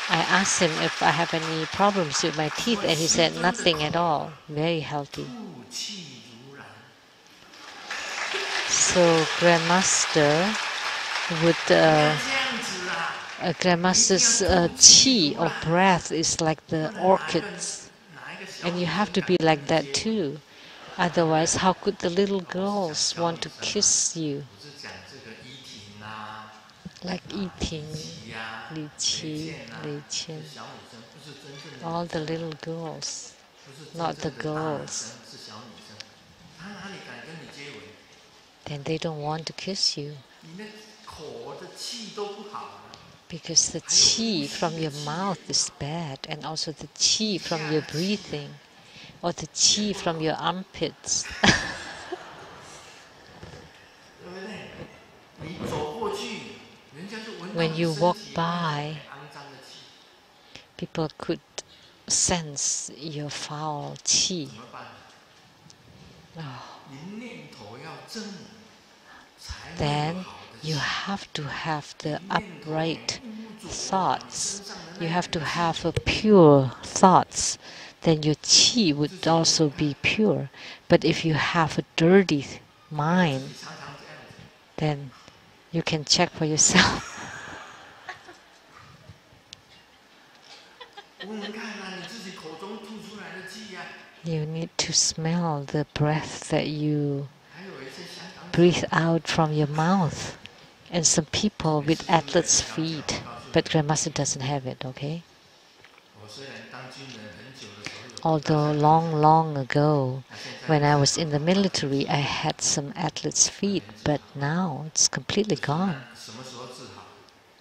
I asked him if I have any problems with my teeth, and he said nothing at all, very healthy. So Grandmaster Grandmaster's qi or breath is like the orchids, and you have to be like that too. Otherwise, how could the little girls want to kiss you? Like eating, Li Qi, Li Qian. All the little girls, not the girls. Then they don't want to kiss you, because the qi from your mouth is bad, and also the qi from your breathing, or the qi from your armpits. When you walk by, people could sense your foul qi. Oh. Then you have to have the upright thoughts. You have to have a pure thoughts. Then your qi would also be pure. But if you have a dirty mind, then you can check for yourself. You need to smell the breath that you breathe out from your mouth. And some people with athlete's feet, but Grandmaster doesn't have it, okay? Although long ago, when I was in the military, I had some athlete's feet, but now it's completely gone.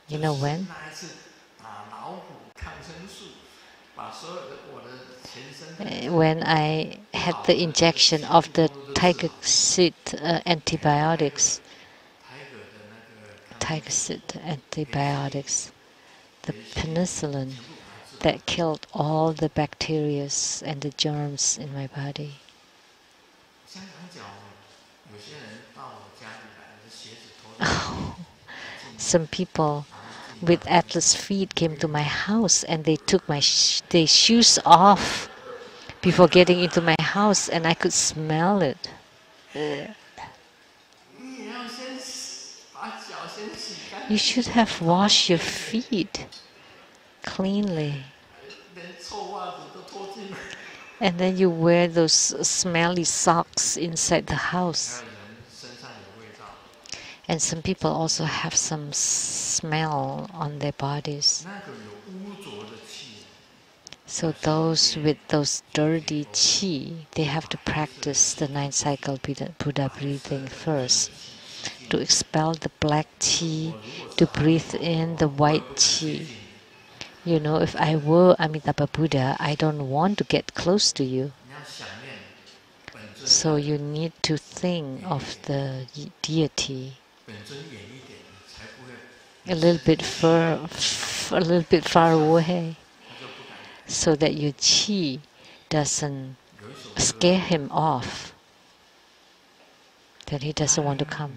You know when? When I had the injection of the tiger seed antibiotics, the penicillin that killed all the bacteria and the germs in my body. Some people with athlete's feet came to my house and they took my their shoes off before getting into my house, and I could smell it. You should have washed your feet cleanly. And then you wear those smelly socks inside the house. And some people also have some smell on their bodies. So those with those dirty qi, they have to practice the 9 cycle Buddha breathing first, to expel the black qi, to breathe in the white qi. You know, if I were Amitabha Buddha, I don't want to get close to you. So you need to think of the deity a little bit far away, so that your qi doesn't scare him off, that he doesn't want to come.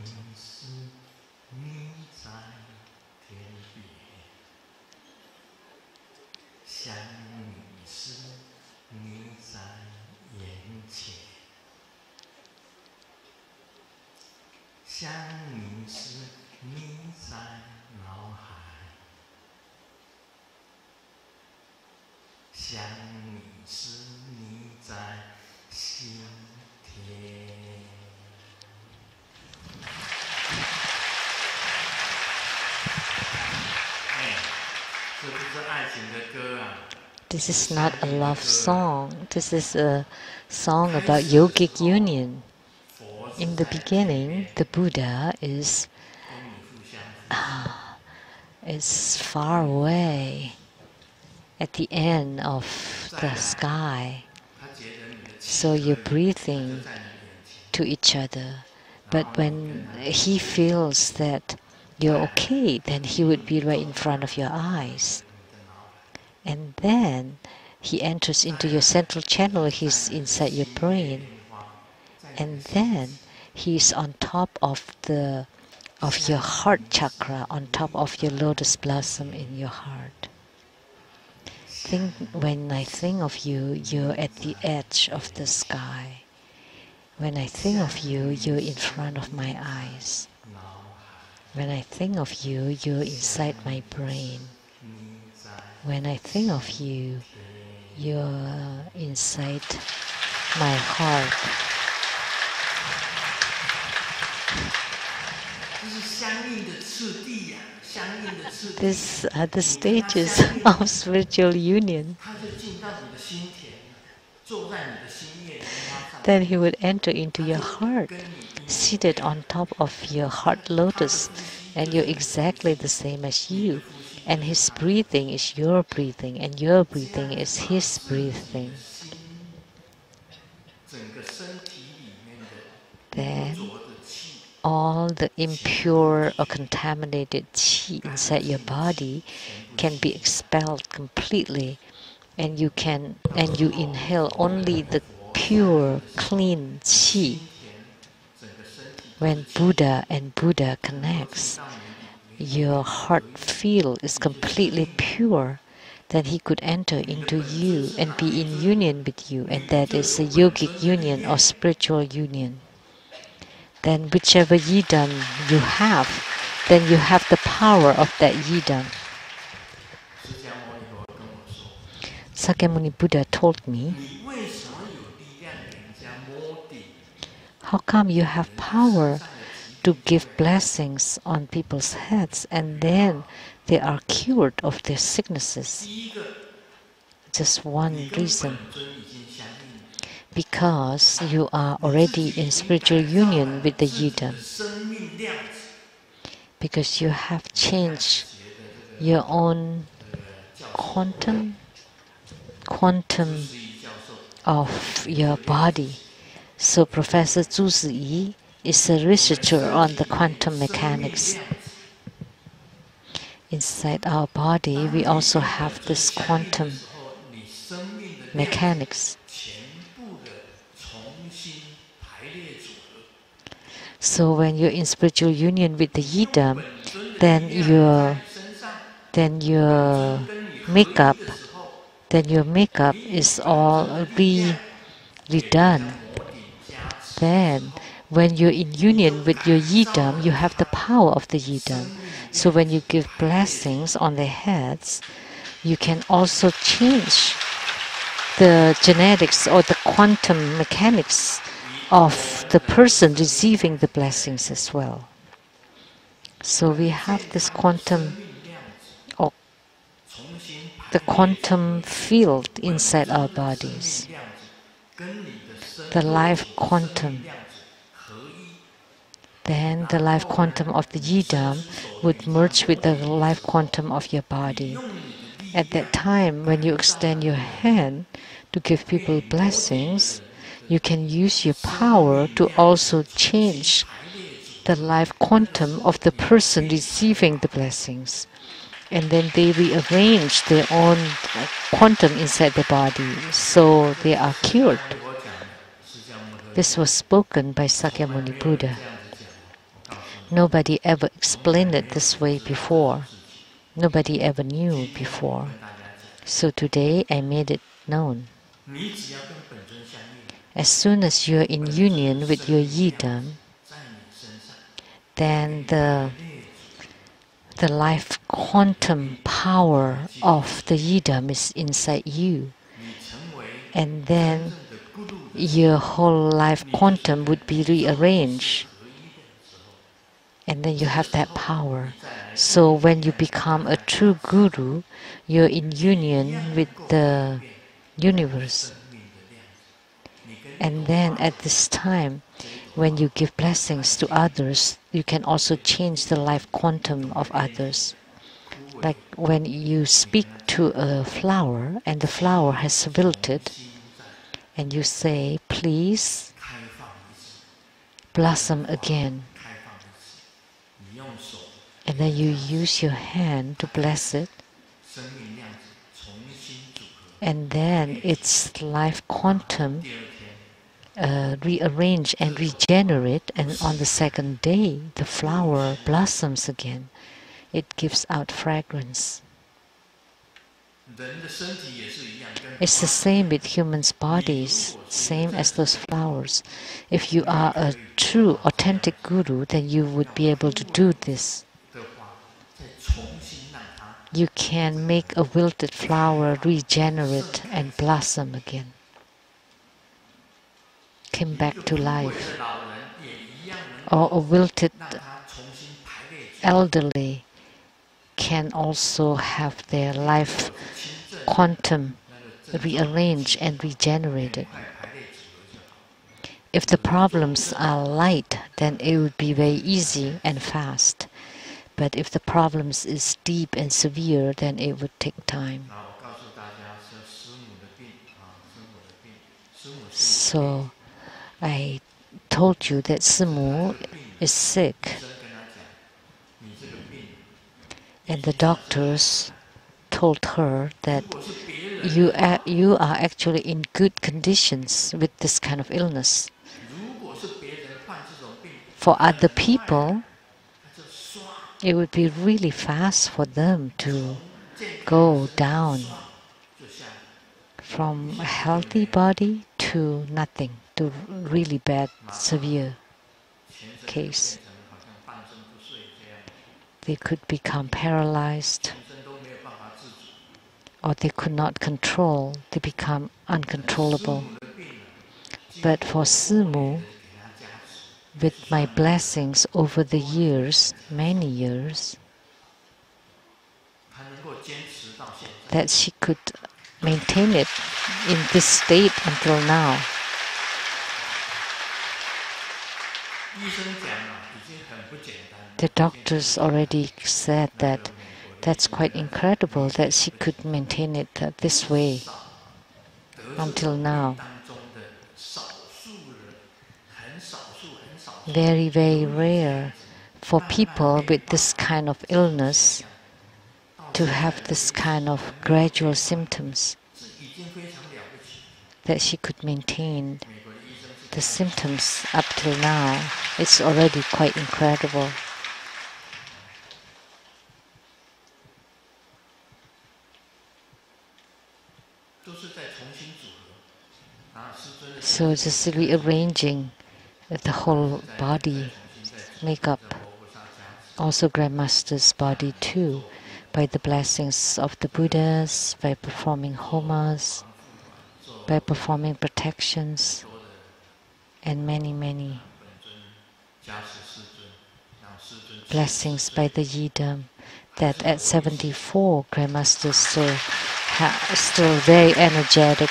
This is not a love song. This is a song about yogic union. In the beginning, the Buddha is far away at the end of the sky. So you're breathing to each other. But when he feels that you're okay, then he would be right in front of your eyes. And then he enters into your central channel, he's inside your brain. And then he's on top of your heart chakra, on top of your lotus blossom in your heart. When I think of you, you're at the edge of the sky. When I think of you, you're in front of my eyes. When I think of you, you're inside my brain. When I think of you, you're inside my heart. These are the stages of spiritual union. Then he would enter into your heart, seated on top of your heart lotus, and you're exactly the same as you. And his breathing is your breathing, and your breathing is his breathing. Then all the impure or contaminated qi inside your body can be expelled completely, and you inhale only the pure, clean qi. When Buddha and Buddha connects, your heart field is completely pure, then he could enter into you and be in union with you, and that is a yogic union or spiritual union. Then whichever yidam you have, then you have the power of that yidam. Sakyamuni Buddha told me, how come you have power to give blessings on people's heads and then they are cured of their sicknesses? just one reason. Because you are already in spiritual union with the Yidam. Because you have changed your own quantum of your body. So Professor Zhu Ziyi is a researcher on the quantum mechanics. Inside our body, we also have this quantum mechanics. So when you're in spiritual union with the Yidam, then your makeup is all redone. Then when you're in union with your Yidam, you have the power of the Yidam. So when you give blessings on their heads, you can also change the genetics or the quantum mechanics of the person receiving the blessings as well. So we have this quantum, or the quantum field inside our bodies. The life quantum. Then the life quantum of the Yidam would merge with the life quantum of your body. At that time, when you extend your hand to give people blessings, you can use your power to also change the life quantum of the person receiving the blessings. And then they rearrange their own quantum inside the body, so they are cured. This was spoken by Sakyamuni Buddha. Nobody ever explained it this way before. Nobody ever knew before. So today I made it known. As soon as you're in union with your Yidam, then the life quantum power of the Yidam is inside you. And then your whole life quantum would be rearranged. And then you have that power. So when you become a true guru, you're in union with the universe. And then at this time, when you give blessings to others, you can also change the life quantum of others. Like when you speak to a flower and the flower has wilted, and you say, please blossom again. And then you use your hand to bless it. And then its life quantum rearrange and regenerate, and on the second day the flower blossoms again. It gives out fragrance. It's the same with humans' bodies, same as those flowers. If you are a true, authentic guru, then you would be able to do this. You can make a wilted flower regenerate and blossom again. Came back to life. Or a wilted elderly can also have their life quantum rearranged and regenerated. If the problems are light, then it would be very easy and fast. But if the problems is deep and severe, then it would take time. So I told you that Simu is sick, and the doctors told her that you are actually in good conditions with this kind of illness. For other people, it would be really fast for them to go down from a healthy body to nothing, to really bad, severe case. They could become paralyzed, or they could not control, they become uncontrollable. But for Simu, with my blessings over the years, many years, that she could maintain it in this state until now. The doctors already said that that's quite incredible that she could maintain it this way until now. Very, very rare for people with this kind of illness to have this kind of gradual symptoms, that she could maintain the symptoms up till now. It's already quite incredible. So just rearranging the whole body makeup, also Grandmaster's body too, by the blessings of the Buddhas, by performing homas, by performing protections, and many, many blessings by the Yidam, that at 74, Grandmaster still very energetic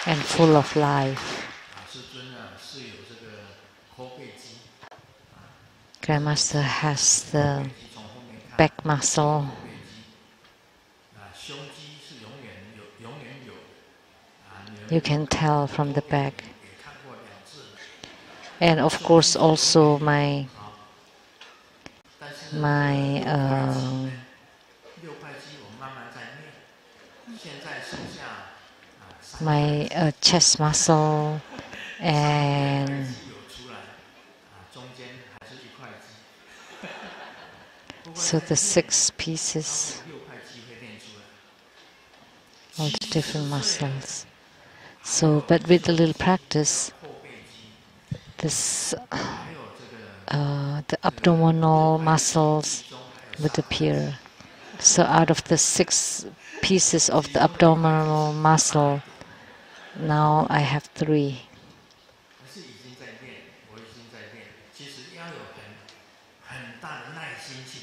and full of life. Grandmaster has the back muscle, you can tell from the back. And of course also my chest muscle and so the 6 pieces, all the different muscles. So, but with a little practice, this the abdominal muscles would appear. So out of the 6 pieces of the abdominal muscle, now I have 3.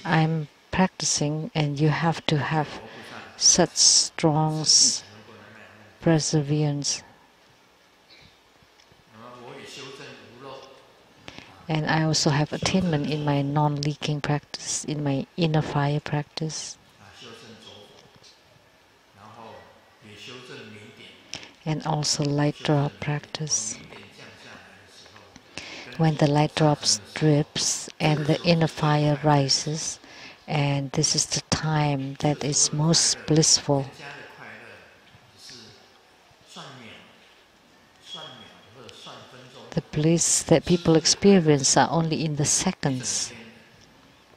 I'm practicing, and you have to have such strong perseverance. And I also have attainment in my non-leaking practice, in my inner fire practice. And also light drop practice. When the light drops drips and the inner fire rises, and this is the time that is most blissful. The bliss that people experience are only in the seconds,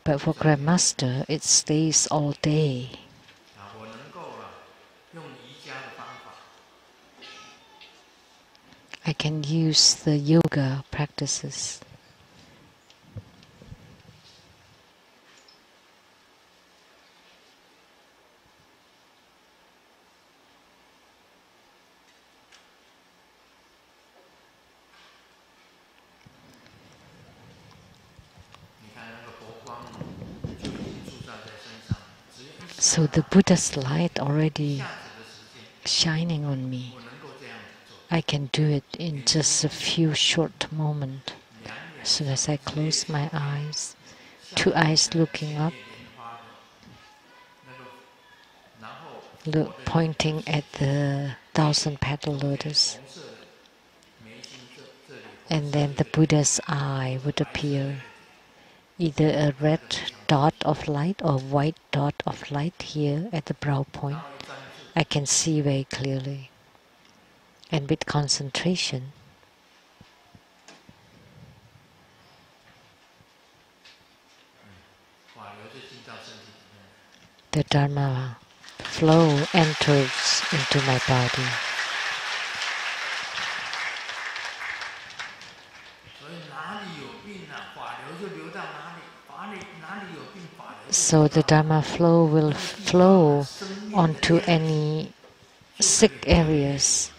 but for Grandmaster it stays all day. I can use the yoga practices. So the Buddha's light already shining on me. I can do it in just a few short moments. As soon as I close my eyes, 2 eyes looking up, pointing at the 1,000-petal lotus. And then the Buddha's eye would appear, either a red dot of light or white dot of light here at the brow point. I can see very clearly. And with concentration, the Dharma flow enters into my body. So the Dharma flow will flow onto any sick areas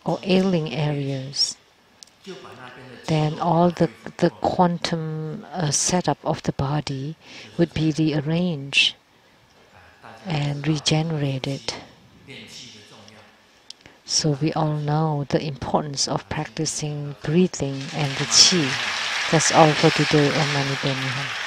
or ailing areas. Then all the quantum setup of the body would be rearranged and regenerated. So we all know the importance of practicing breathing and the qi. That's all for today. Om Mani Padme Hum.